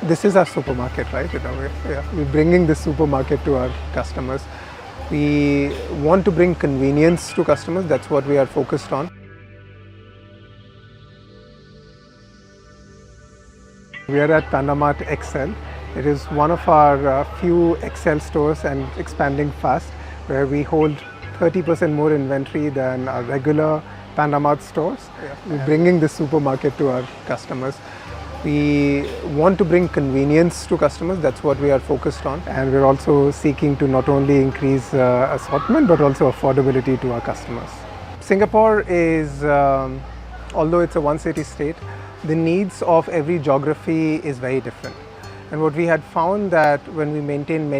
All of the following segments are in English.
This is our supermarket, right? We're bringing this supermarket to our customers. We want to bring convenience to customers. That's what we are focused on. We are at Pandamart XL. It is one of our few XL stores and expanding fast, where we hold 30% more inventory than our regular Pandamart stores. We're bringing this supermarket to our customers. We want to bring convenience to customers. That's what we are focused on. And we're also seeking to not only increase assortment, but also affordability to our customers. Singapore is, although it's a one city state, the needs of every geography is very different. And what we had found that when we maintain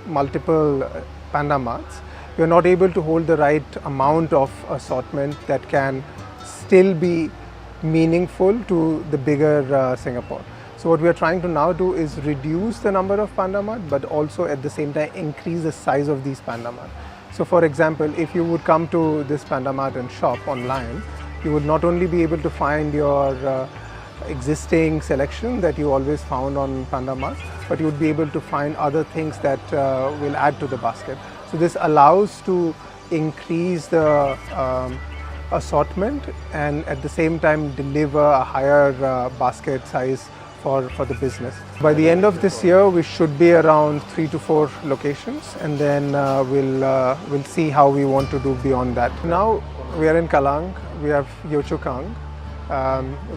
multiple Pandamarts, we are not able to hold the right amount of assortment that can still be meaningful to the bigger Singapore. So what we are trying to now do is reduce the number of Pandamart, but also at the same time increase the size of these Pandamart. So for example, if you would come to this Pandamart and shop online, you would not only be able to find your existing selection that you always found on Pandamart, but you would be able to find other things that will add to the basket. So this allows to increase the assortment and at the same time deliver a higher basket size for the business. By the end of this year, we should be around 3 to 4 locations, and then we'll see how we want to do beyond that. Now we are in Kallang, we have Yio Chu Kang.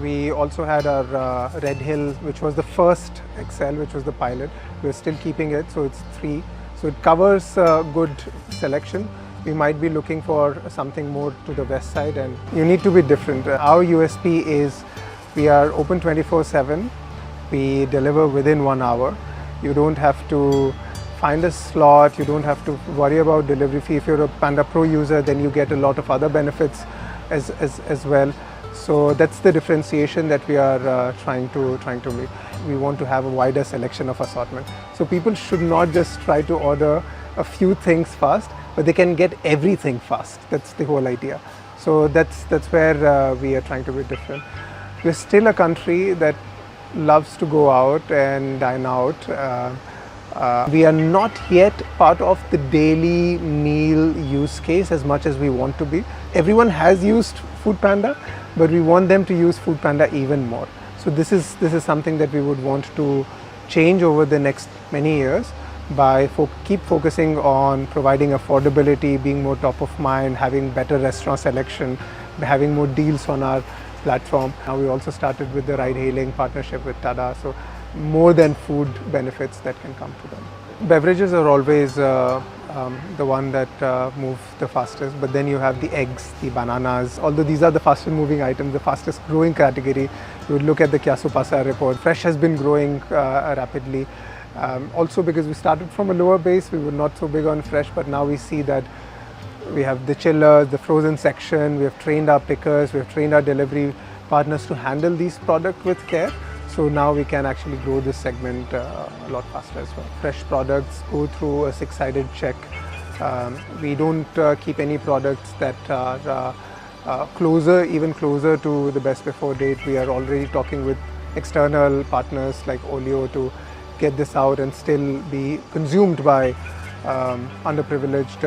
We also had our Red Hill, which was the first XL, which was the pilot. We're still keeping it, so it's 3. So it covers good selection. We might be looking for something more to the west side, and you need to be different. Our USP is we are open 24/7. We deliver within 1 hour. You don't have to find a slot. You don't have to worry about delivery fee. If you're a Panda Pro user, then you get a lot of other benefits as well. So that's the differentiation that we are trying to make. We want to have a wider selection of assortment. So people should not just try to order a few things fast, but they can get everything fast. That's the whole idea. So that's where we are trying to be different. We're still a country that loves to go out and dine out. We are not yet part of the daily meal use case as much as we want to be. Everyone has used foodpanda, but we want them to use foodpanda even more. So this is something that we would want to change over the next many years by keep focusing on providing affordability, being more top of mind, having better restaurant selection, having more deals on our platform. Now we also started with the ride-hailing partnership with Tada, so more than food benefits that can come to them. Beverages are always the one that move the fastest, but then you have the eggs, the bananas. Although these are the fastest moving items, the fastest growing category. You would look at the Kiasu Pasar Report. Fresh has been growing rapidly. Also because we started from a lower base, we were not so big on fresh, but now we see that we have the chillers, the frozen section, we have trained our pickers, we have trained our delivery partners to handle these products with care. So now we can actually grow this segment a lot faster as well. Fresh products go through a 6-sided check. We don't keep any products that are even closer to the best before date. We are already talking with external partners like Olio to get this out and still be consumed by underprivileged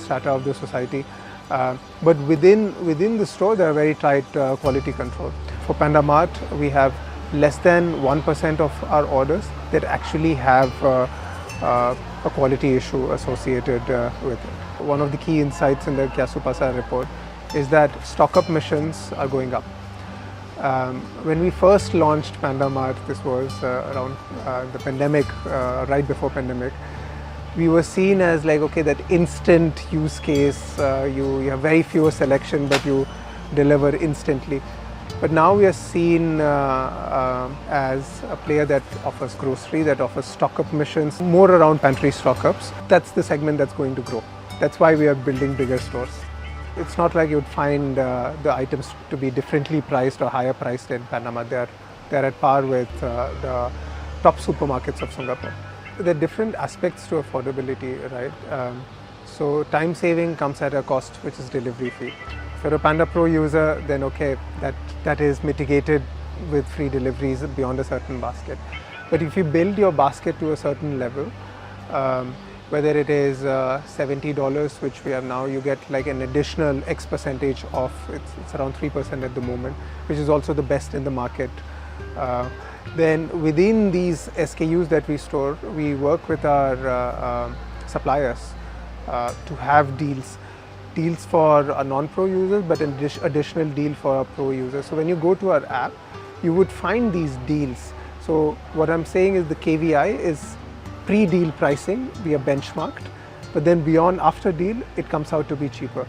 strata of the society. But within the store, there are very tight quality control. For Pandamart, we have less than 1% of our orders that actually have a quality issue associated with it. One of the key insights in the Kiasu Pasar report is that stock-up missions are going up. When we first launched Pandamart, this was around the pandemic, right before pandemic, we were seen as like, okay, that instant use case, you have very few selection, but you deliver instantly. But now we are seen as a player that offers grocery, that offers stock-up missions, more around pantry stock-ups. That's the segment that's going to grow. That's why we are building bigger stores. It's not like you would find the items to be differently priced or higher priced in Pandamart. They're at par with the top supermarkets of Singapore. There are different aspects to affordability, right? So time saving comes at a cost, which is delivery fee. If you're a Panda Pro user, then okay, that is mitigated with free deliveries beyond a certain basket. But if you build your basket to a certain level, whether it is $70, which we have now, you get like an additional X percentage off. It's around 3% at the moment, which is also the best in the market. Then within these SKUs that we store, we work with our suppliers to have deals for non-pro users, but an additional deal for our pro users. So when you go to our app, you would find these deals. So what I'm saying is the KVI is pre-deal pricing, we are benchmarked, but then beyond after deal, it comes out to be cheaper.